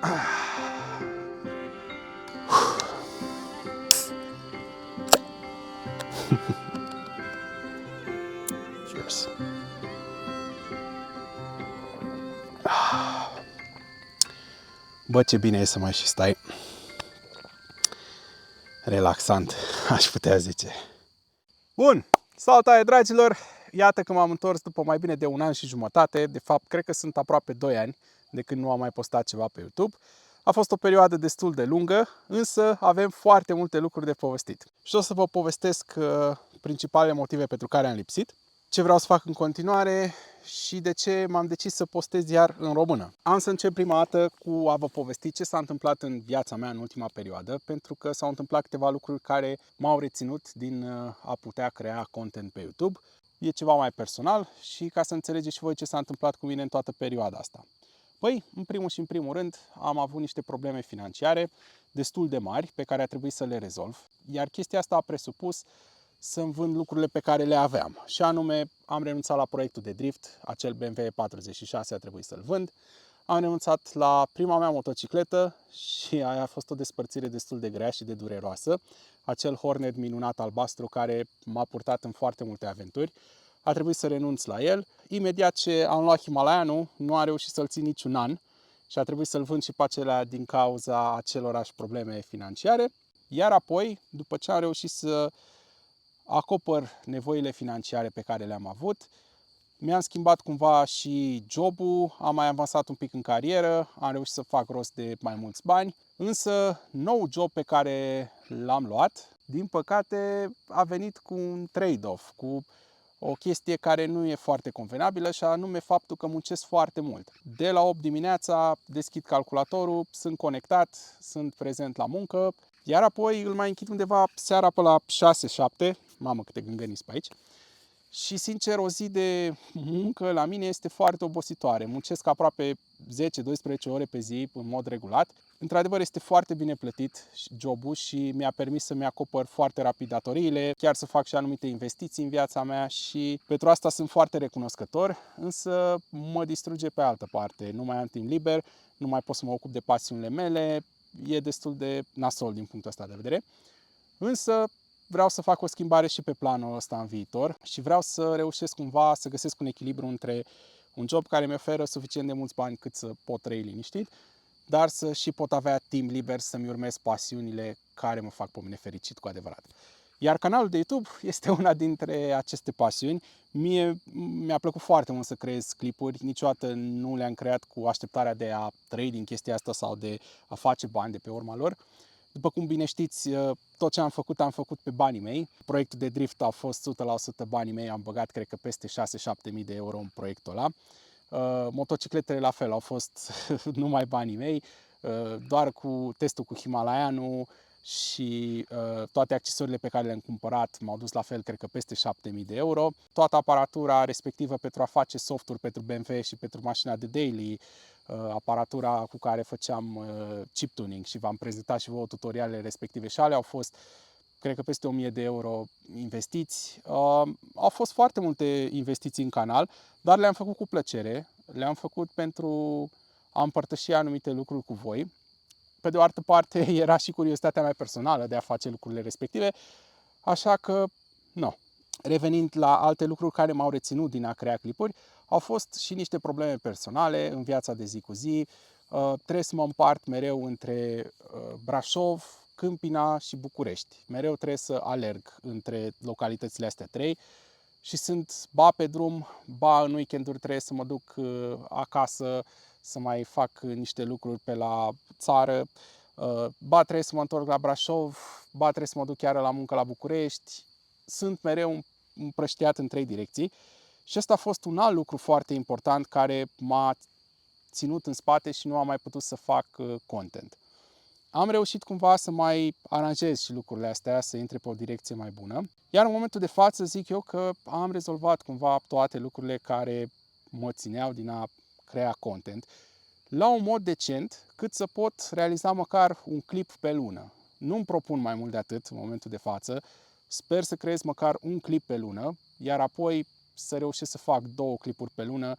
Cheers. Bă, ce bine e să mai și stai. Relaxant, aș putea zice. Bun, salutare dragilor! Iată că m-am întors după mai bine de 1 an și jumătate. De fapt, cred că sunt aproape 2 ani de când nu am mai postat ceva pe YouTube. A fost o perioadă destul de lungă, însă avem foarte multe lucruri de povestit. Și o să vă povestesc principalele motive pentru care am lipsit, ce vreau să fac în continuare și de ce m-am decis să postez iar în română. Am să încep prima dată cu a vă povesti ce s-a întâmplat în viața mea în ultima perioadă, pentru că s-au întâmplat câteva lucruri care m-au reținut din a putea crea content pe YouTube. E ceva mai personal și ca să înțelegeți și voi ce s-a întâmplat cu mine în toată perioada asta. Păi, în primul și în primul rând, am avut niște probleme financiare destul de mari pe care a trebuit să le rezolv, iar chestia asta a presupus să-mi vând lucrurile pe care le aveam. Și anume, am renunțat la proiectul de drift, acel BMW 46 a trebuit să-l vând, am renunțat la prima mea motocicletă și aia a fost o despărțire destul de grea și de dureroasă, acel Hornet minunat albastru care m-a purtat în foarte multe aventuri. A trebuit să renunț la el. Imediat ce am luat Himalayanul, nu am reușit să-l țin niciun an și a trebuit să-l vând și pe acelea din cauza acelorași probleme financiare. Iar apoi, după ce am reușit să acopăr nevoile financiare pe care le-am avut, mi-am schimbat cumva și jobul, am mai avansat un pic în carieră, am reușit să fac rost de mai mulți bani, însă nou job pe care l-am luat, din păcate, a venit cu un trade-off, cu o chestie care nu e foarte convenabilă și anume faptul că muncesc foarte mult. De la 8 dimineața deschid calculatorul, sunt conectat, sunt prezent la muncă, iar apoi îl mai închid undeva seara pe la 6-7, mamă câte gângănii pe aici. Și sincer, o zi de muncă la mine este foarte obositoare. Muncesc aproape 10-12 ore pe zi în mod regulat. Într-adevăr, este foarte bine plătit jobul și mi-a permis să-mi acopăr foarte rapid datoriile, chiar să fac și anumite investiții în viața mea și pentru asta sunt foarte recunoscător, însă mă distruge pe altă parte. Nu mai am timp liber, nu mai pot să mă ocup de pasiunile mele, e destul de nasol din punctul ăsta de vedere. Însă vreau să fac o schimbare și pe planul ăsta în viitor și vreau să reușesc cumva să găsesc un echilibru între un job care mi oferă suficient de mulți bani cât să pot trăi liniștit, dar să și pot avea timp liber să-mi urmez pasiunile care mă fac pe mine fericit cu adevărat. Iar canalul de YouTube este una dintre aceste pasiuni. Mie mi-a plăcut foarte mult să creez clipuri, niciodată nu le-am creat cu așteptarea de a trăi din chestia asta sau de a face bani de pe urma lor. După cum bine știți, tot ce am făcut pe banii mei. Proiectul de drift a fost 100% banii mei, am băgat cred că peste 6-7 mii de euro în proiectul ăla. Motocicletele la fel au fost numai banii mei, doar cu testul cu Himalayanul și toate accesoriile pe care le-am cumpărat m-au dus la fel, cred că peste 7.000 de euro. Toată aparatura respectivă pentru a face softuri pentru BMW și pentru mașina de daily, aparatura cu care făceam chip tuning și v-am prezentat și vouă tutorialele respective și alea au fost, cred că peste 1000 de euro investiți. Au fost foarte multe investiții în canal, dar le-am făcut cu plăcere, le-am făcut pentru a împărtăși anumite lucruri cu voi. Pe de o altă parte, era și curiozitatea mea personală de a face lucrurile respective, așa că, nu. Revenind la alte lucruri care m-au reținut din a crea clipuri, au fost și niște probleme personale în viața de zi cu zi. Trebuie să mă împart mereu între Brașov, Câmpina și București. Mereu trebuie să alerg între localitățile astea trei și sunt ba pe drum, ba în weekenduri trebuie să mă duc acasă să mai fac niște lucruri pe la țară, ba trebuie să mă întorc la Brașov, ba trebuie să mă duc chiar la muncă la București. Sunt mereu împrăștiat în 3 direcții și ăsta a fost un alt lucru foarte important care m-a ținut în spate și nu am mai putut să fac content. Am reușit cumva să mai aranjez și lucrurile astea, să intre pe o direcție mai bună. Iar în momentul de față zic eu că am rezolvat cumva toate lucrurile care mă țineau din a crea content la un mod decent, cât să pot realiza măcar un clip pe lună. Nu-mi propun mai mult de atât în momentul de față. Sper să creez măcar un clip pe lună, iar apoi să reușesc să fac 2 clipuri pe lună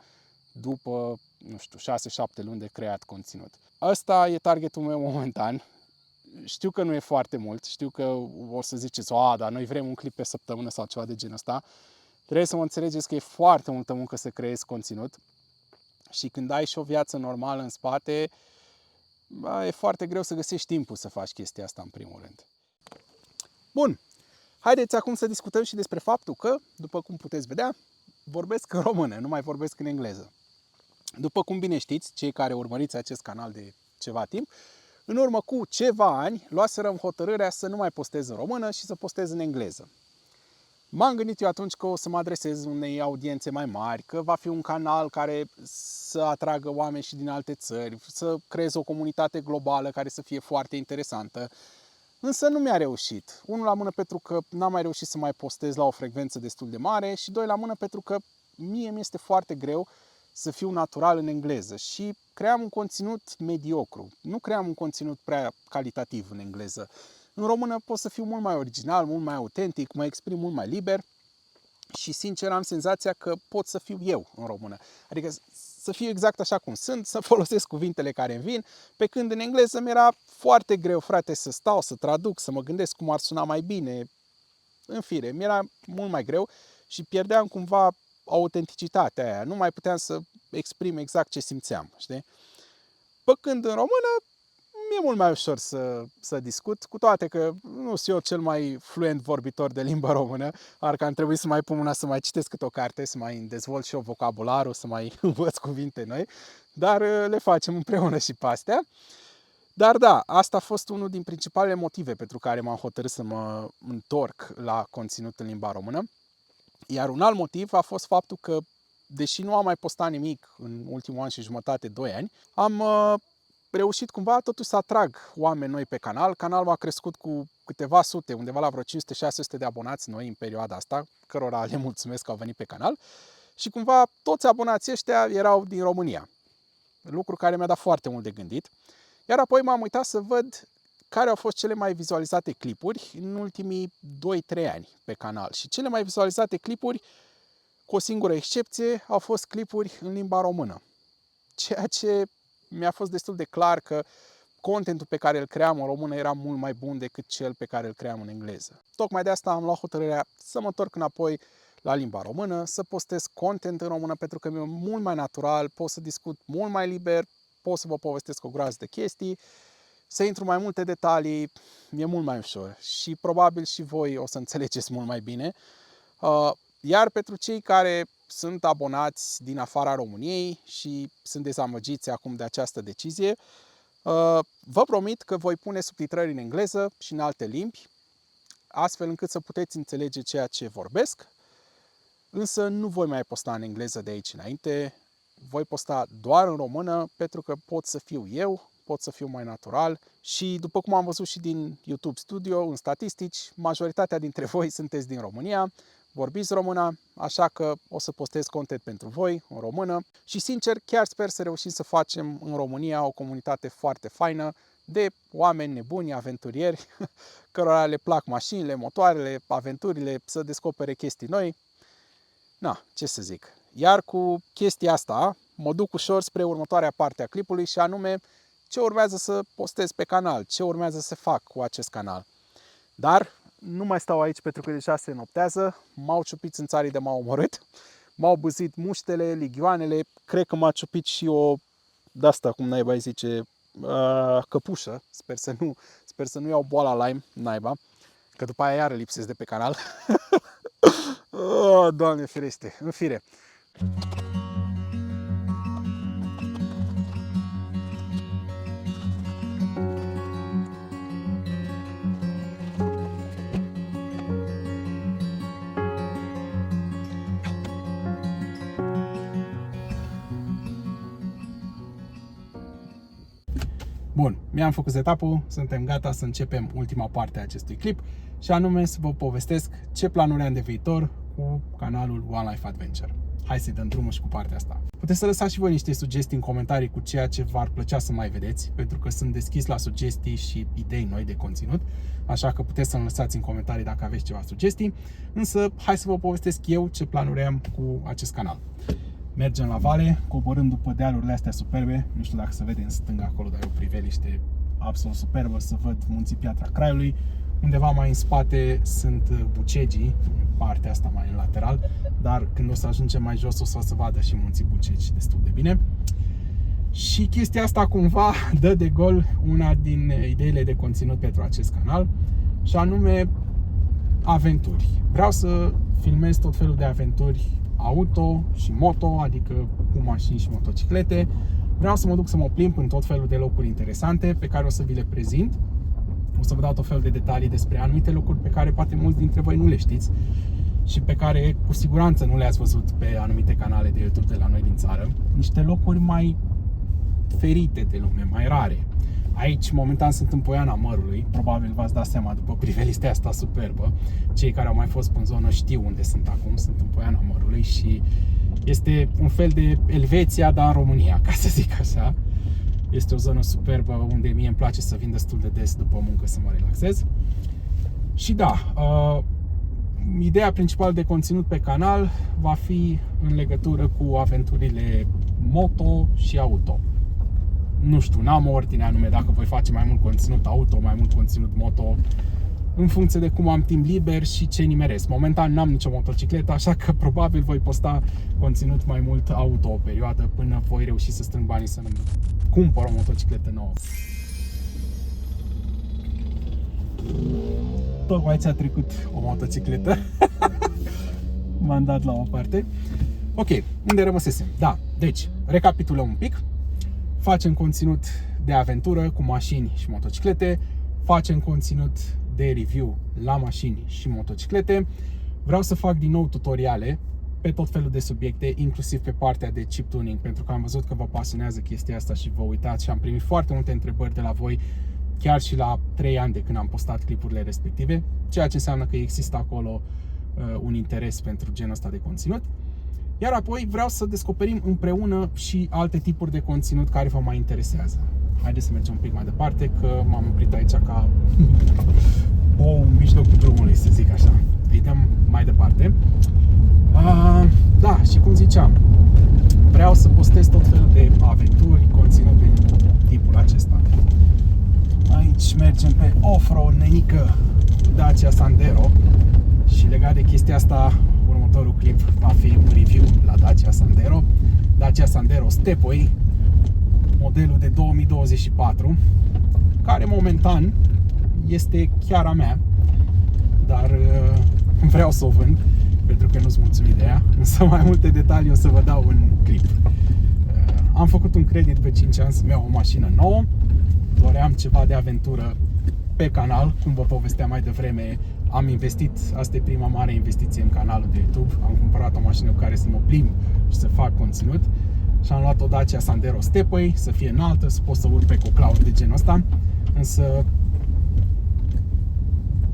după nu știu, 6-7 luni de creat conținut. Ăsta e targetul meu momentan. Știu că nu e foarte mult, știu că o să ziceți, dar noi vrem un clip pe săptămână sau ceva de genul ăsta. Trebuie să mă înțelegeți că e foarte multă muncă să creezi conținut și când ai și o viață normală în spate, e foarte greu să găsești timpul să faci chestia asta în primul rând. Bun, haideți acum să discutăm și despre faptul că, după cum puteți vedea, vorbesc în română, nu mai vorbesc în engleză. După cum bine știți, cei care urmăriți acest canal de ceva timp, în urmă cu ceva ani luaserăm hotărârea să nu mai postez în română și să postez în engleză. M-am gândit eu atunci că o să mă adresez unei audiențe mai mari, că va fi un canal care să atragă oameni și din alte țări, să creez o comunitate globală care să fie foarte interesantă. Însă nu mi-a reușit. Unul la mână pentru că n-am mai reușit să mai postez la o frecvență destul de mare și doi la mână pentru că mie mi-este foarte greu să fiu natural în engleză și cream un conținut mediocru. Nu cream un conținut prea calitativ în engleză. În română pot să fiu mult mai original, mult mai autentic, mă exprim mult mai liber și sincer am senzația că pot să fiu eu în română. Adică să fiu exact așa cum sunt, să folosesc cuvintele care îmi vin, pe când în engleză mi-era foarte greu, frate, să stau, să traduc, să mă gândesc cum ar suna mai bine. În fire, mi-era mult mai greu și pierdeam cumva autenticitatea aia. Nu mai puteam să exprim exact ce simțeam, știi? Pe când în română mi-e mult mai ușor să discut, cu toate că nu sunt eu cel mai fluent vorbitor de limba română, că ar trebui să mai pun mâna să mai citesc câte o carte, să mai dezvolt și eu vocabularul, să mai învăț cuvinte noi, dar le facem împreună și pe astea. Dar da, asta a fost unul din principalele motive pentru care m-am hotărât să mă întorc la conținut în limba română. Iar un alt motiv a fost faptul că, deși nu am mai postat nimic în ultimul an și jumătate, 2 ani, am reușit cumva totuși să atrag oameni noi pe canal. Canalul a crescut cu câteva sute, undeva la vreo 500-600 de abonați noi în perioada asta, cărora le mulțumesc că au venit pe canal. Și cumva toți abonații ăștia erau din România. Lucru care mi-a dat foarte mult de gândit. Iar apoi m-am uitat să văd care au fost cele mai vizualizate clipuri în ultimii 2-3 ani pe canal. Și cele mai vizualizate clipuri, cu o singură excepție, au fost clipuri în limba română. Ceea ce mi-a fost destul de clar că contentul pe care îl cream în română era mult mai bun decât cel pe care îl cream în engleză. Tocmai de asta am luat hotărârea să mă întorc înapoi la limba română, să postez content în română pentru că mi-e mult mai natural, pot să discut mult mai liber, pot să vă povestesc o groază de chestii, să intru mai multe detalii, e mult mai ușor și probabil și voi o să înțelegeți mult mai bine. Iar pentru cei care sunt abonați din afara României și sunt dezamăgiți acum de această decizie, vă promit că voi pune subtitrări în engleză și în alte limbi, astfel încât să puteți înțelege ceea ce vorbesc, însă nu voi mai posta în engleză de aici înainte, voi posta doar în română pentru că pot să fiu eu, pot să fiu mai natural și după cum am văzut și din YouTube Studio, în statistici, majoritatea dintre voi sunteți din România, vorbiți română, așa că o să postez content pentru voi în română și sincer chiar sper să reușim să facem în România o comunitate foarte faină de oameni nebuni, aventurieri, cărora le plac mașinile, motoarele, aventurile, să descopere chestii noi. Na, ce să zic. Iar cu chestia asta mă duc ușor spre următoarea parte a clipului și anume ce urmează să postez pe canal, ce urmează să fac cu acest canal. Dar nu mai stau aici pentru că deja se noptează, m-au ciupit țânțarii de m-au omorât, m-au băzit muștele, ligioanele, cred că m-a ciupit și o, de-asta cum naiba îi zice, căpușă, sper să nu iau boala Lyme, naiba, că după aia iară lipsesc de pe canal. Oh, Doamne ferește, în fire. Bun, mi-am făcut setup-ul, suntem gata să începem ultima parte a acestui clip și anume să vă povestesc ce planuri am de viitor cu canalul One Life Adventure. Hai să-i dăm drumul și cu partea asta. Puteți să lăsați și voi niște sugestii în comentarii cu ceea ce v-ar plăcea să mai vedeți, pentru că sunt deschis la sugestii și idei noi de conținut, așa că puteți să-mi lăsați în comentarii dacă aveți ceva sugestii, însă hai să vă povestesc eu ce planuri am cu acest canal. Mergem la vale, coborând după dealurile astea superbe. Nu știu dacă se vede în stânga acolo, dar e o priveliște absolut superbă. Să văd munții Piatra Craiului. Undeva mai în spate sunt Bucegii, partea asta mai în lateral, dar când o să ajungem mai jos o să se vadă și munții Bucegi destul de bine. Și chestia asta cumva dă de gol una din ideile de conținut pentru acest canal, și anume aventuri. Vreau să filmez tot felul de aventuri auto și moto, adică cu mașini și motociclete. Vreau să mă duc să mă plimb în tot felul de locuri interesante pe care o să vi le prezint. O să vă dau tot felul de detalii despre anumite locuri pe care poate mulți dintre voi nu le știți și pe care cu siguranță nu le-ați văzut pe anumite canale de YouTube de la noi din țară. Niște locuri mai ferite de lume, mai rare. Aici, momentan, sunt în Poiana Mărului. Probabil v-ați dat seama după privelistea asta superbă. Cei care au mai fost în zonă știu unde sunt acum. Sunt în Poiana Mărului și este un fel de Elveția, dar în România, ca să zic așa. Este o zonă superbă unde mie îmi place să vin destul de des după muncă să mă relaxez. Și da, ideea principală de conținut pe canal va fi în legătură cu aventurile moto și auto. Nu știu, n-am o ordine anume dacă voi face mai mult conținut auto, mai mult conținut moto, în funcție de cum am timp liber și ce nimeresc. Momentan n-am nicio motocicletă, așa că probabil voi posta conținut mai mult auto o perioadă până voi reuși să strâng banii să cumpăr o motocicletă nouă. Tocmai ți-a trecut o motocicletă. M-am dat la o parte. Ok, unde rămăsesem? Da, deci, recapitulăm un pic. Facem conținut de aventură cu mașini și motociclete. Facem conținut de review la mașini și motociclete. Vreau să fac din nou tutoriale pe tot felul de subiecte, inclusiv pe partea de chip tuning, pentru că am văzut că vă pasionează chestia asta și vă uitați și am primit foarte multe întrebări de la voi, chiar și la 3 ani de când am postat clipurile respective, ceea ce înseamnă că există acolo un interes pentru genul ăsta de conținut. Iar apoi vreau să descoperim împreună și alte tipuri de conținut care vă mai interesează. Haideți să mergem un pic mai departe, că m-am oprit aici ca în mijlocul drumului, să zic așa. Îi dăm mai departe. Da, și cum ziceam, vreau să postez tot felul de aventuri, conținut de tipul acesta. Aici mergem pe off-road, nenică, Dacia Sandero. Și legat de chestia asta, următorul clip va fi un review la Dacia Sandero. Dacia Sandero Stepway, modelul de 2024, care momentan este chiar a mea, dar vreau să o vând pentru că nu-s mulțumit de ea, însă mai multe detalii o să vă dau în clip. Am făcut un credit pe 5 ani să-mi iau o mașină nouă, doream ceva de aventură pe canal, cum vă povesteam mai devreme. Am investit, asta e prima mare investiție în canalul de YouTube. Am cumpărat o mașină cu care să mă plimb și să fac conținut. Și am luat o Dacia Sandero Stepway, să fie înaltă, să pot să urc pe coclauri de genul ăsta. Însă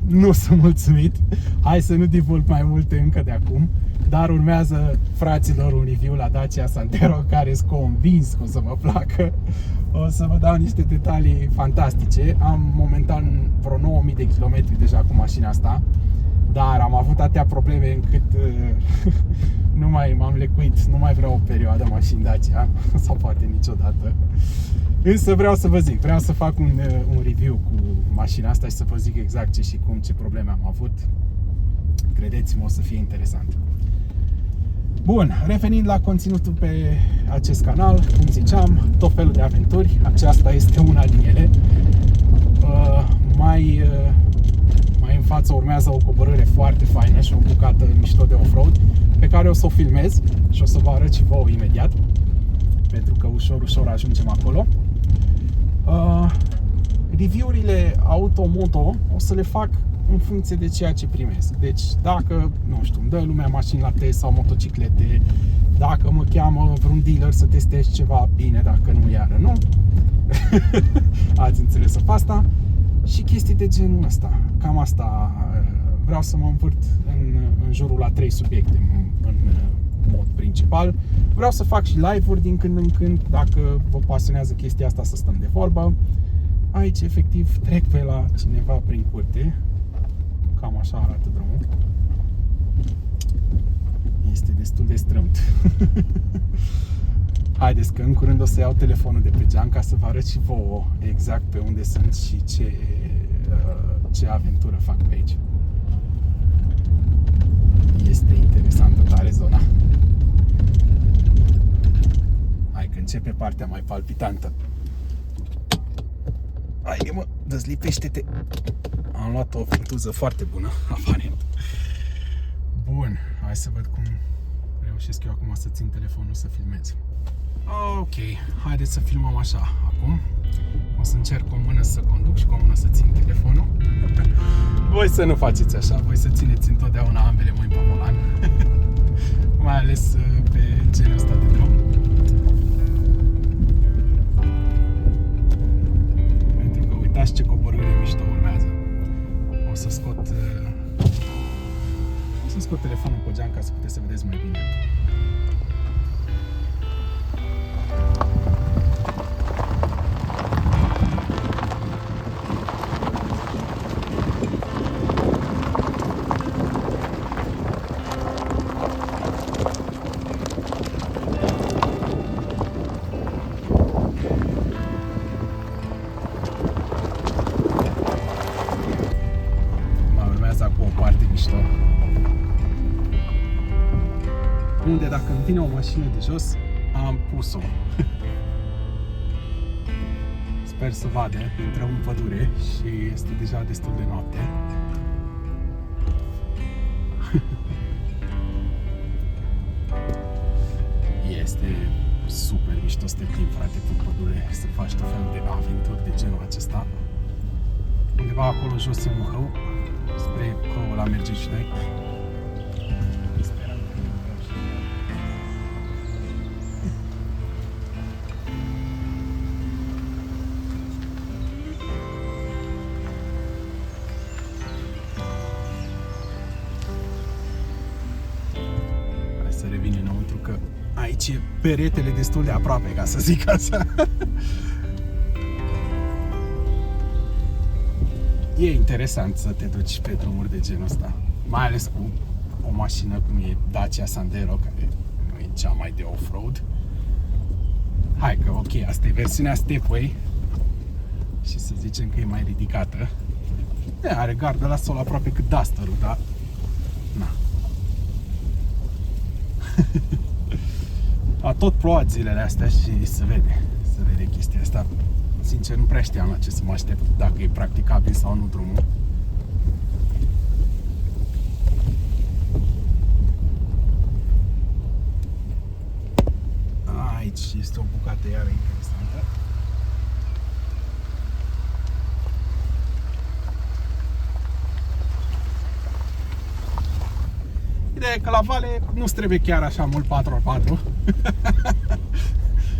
nu sunt mulțumit. Hai să nu divulg mai multe încă de acum. Dar urmează, fraților, un review la Dacia Sandero care sunt convins că o să mă placă. O să vă dau niște detalii fantastice. Am momentan vreo 9000 de kilometri deja cu mașina asta, dar am avut atâtea probleme încât nu mai m-am lecuit, nu mai vreau o perioadă mașini Dacia, sau poate niciodată. Însă vreau să vă zic, vreau să fac un review cu mașina asta și să vă zic exact ce și cum, ce probleme am avut. Credeți-mă, o să fie interesant. Bun, revenind la conținutul pe acest canal, cum ziceam, tot felul de aventuri, aceasta este una din ele. Mai în față urmează o coborâre foarte faină și o bucată mișto de off-road, pe care o să o filmez și o să vă arăt și vouă imediat, pentru că ușor, ușor ajungem acolo. Review-urile auto-moto o să le fac în funcție de ceea ce primesc. Deci dacă, nu știu, îmi dă lumea mașini la test sau motociclete, dacă mă cheamă vreun dealer să testez ceva, bine, dacă nu, iară nu. Ați înțeles asta? Și chestii de genul ăsta. Cam asta vreau să mă învârt în jurul la 3 subiecte în mod principal. Vreau să fac și live-uri din când în când, dacă vă pasionează chestia asta, să stăm de vorbă. Aici, efectiv, trec pe la cineva prin curte. Cam așa arată drumul. Este destul de strâmt. Haideți că în curând o să iau telefonul de pe geam ca să vă arăt și vouă exact pe unde sunt și ce aventură fac pe aici. Este interesantă tare zona. Hai că începe partea mai palpitantă. Haide mă, dezlipește-te. Am luat o fintuză foarte bună, aparent. Bun, hai să văd cum reușesc eu acum să țin telefonul să filmez. Ok, haideți să filmăm așa acum. O să încerc cu o mână să conduc și cu o mână să țin telefonul. Voi să nu faceți așa, voi să țineți întotdeauna ambele mâini pe volan. Mai ales pe genul ăsta de drum. Uite că uitați ce coborâre mișto urmează. O să scot telefonul pe geam ca să puteți să vedeți mai bine. Unde dacă îmi vine o mașină de jos, am pus-o. Sper să vadă, intrăm în pădure și este deja destul de noapte. Este super mișto să te plimbi, frate, pe pădure, să faci tot felul de aventuri de genul acesta. Undeva acolo jos e un hău, spre hăul ăla mergem și noi. Să revin înăuntru că aici e peretele destul de aproape, ca să zic așa. E interesant să te duci pe drumuri de genul ăsta, mai ales cu o mașină cum e Dacia Sandero, care nu e cea mai de off-road. Hai că ok, asta e versiunea Stepway și să zicem că e mai ridicată. Are gardă la sol aproape cât Duster-ul, dar na. A tot plouat zilele astea și se vede chestia asta. Sincer, nu prea știam la ce să mă aștept, dacă e practicabil sau nu drumul. Aici este o bucată iară interesantă. Ideea e că la vale nu-ți trebuie chiar așa mult 4x4.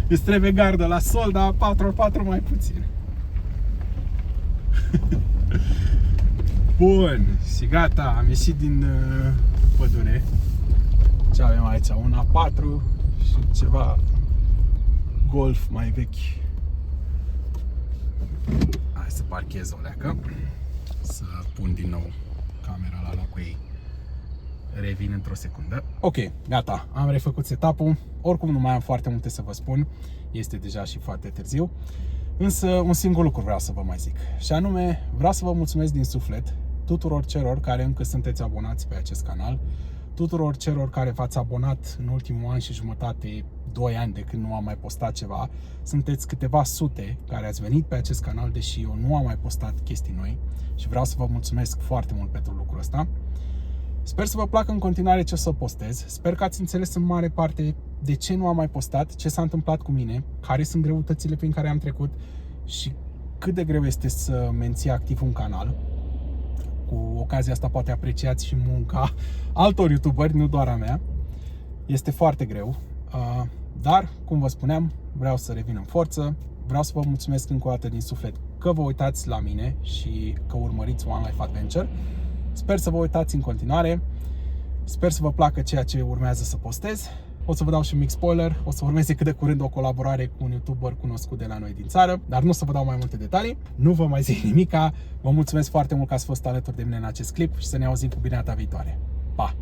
Îți trebuie gardă la sol, dar 4x4 mai puțin. Bun, și gata, am ieșit din pădure. Ce avem aici? Un A4 și ceva Golf mai vechi. Hai să parchez o leacă, să pun din nou camera la locul ei. Revin într-o secundă. Ok, gata, am refăcut setup-ul. Oricum nu mai am foarte multe să vă spun. Este deja și foarte târziu. Însă un singur lucru vreau să vă mai zic. Și anume, vreau să vă mulțumesc din suflet tuturor celor care încă sunteți abonați pe acest canal, tuturor celor care v-ați abonat în ultimul an și jumătate, 2 ani de când nu am mai postat ceva. Sunteți câteva sute care ați venit pe acest canal, deși eu nu am mai postat chestii noi, și vreau să vă mulțumesc foarte mult pentru lucrul ăsta. Sper să vă placă în continuare ce o să postez. Sper că ați înțeles în mare parte de ce nu am mai postat, ce s-a întâmplat cu mine, care sunt greutățile prin care am trecut și cât de greu este să menții activ un canal. Cu ocazia asta poate apreciați și munca altor youtuberi, nu doar a mea. Este foarte greu, dar, cum vă spuneam, vreau să revin în forță. Vreau să vă mulțumesc încă o dată din suflet că vă uitați la mine și că urmăriți One Life Adventure. Sper să vă uitați în continuare. Sper să vă placă ceea ce urmează să postez. O să vă dau și un mic spoiler. O să urmeze cât de curând o colaborare cu un youtuber cunoscut de la noi din țară, dar nu o să vă dau mai multe detalii. Nu vă mai zic nimica. Vă mulțumesc foarte mult că ați fost alături de mine în acest clip și să ne auzim cu bine data viitoare. Pa!